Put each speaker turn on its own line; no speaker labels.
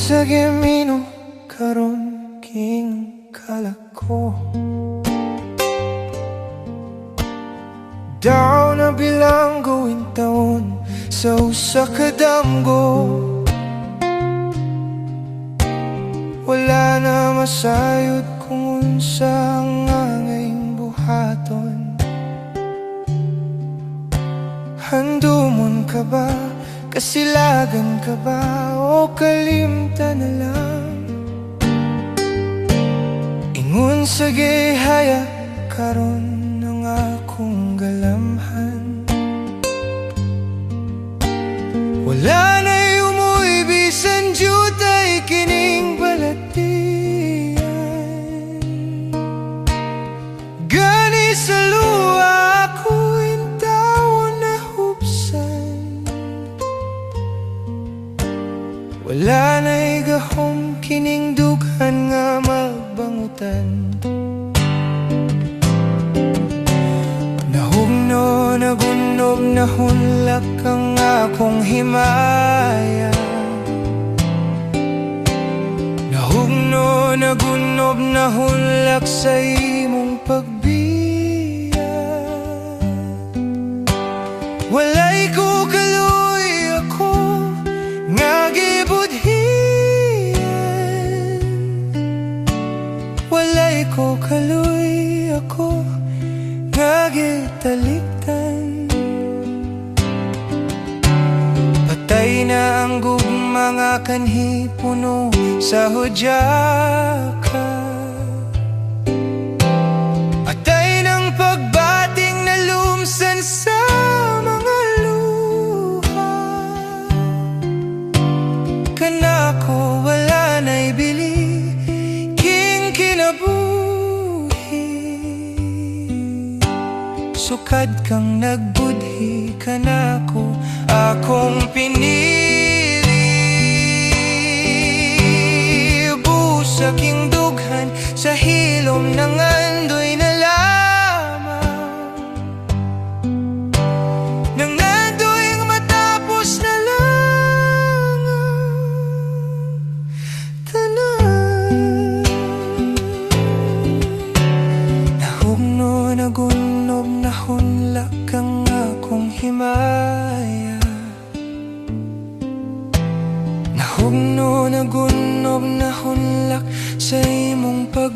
sa gemino karon king kalako. Daw na bilang gawin taon sa usa ka damgo. Wala na masayod kung unsa ang angayng buhaton. Handumon ka ba? Kasilagan ka ba? O kalimtan na lang? Ingon sa gihaya karon ng akong galamhan. Wala na'y umuwi bisan jutay kining balatian. Gani sa luwa ako'y tawon na hupsan. Wala na'y gahom kining dughan nga magbangutan. Nahugno, nagunob, nahunlak ang akong himaya. Nahugno, nagunob, nahunlak sa imong pagbiya. Walay ko kaloy ako nga gibudhian. Walay ko kaloy ako nga gitaliktan. Patay na ang gugma nga kanhi puno sa hudyaka. Patay ng pagbating na lumsan sa mga luha. Kanako wala na'y bili king kinabuhi. Sukad kang nagbudhi kanako akong pinili. Busa king dughan sa hilom ng andoy na lamang. Nang nandoy matapos na lang ang tanan. Nahugno, nagunob, nahunlak ang akong himaya. Nahugno, nagunob, nahunlak sa imong pag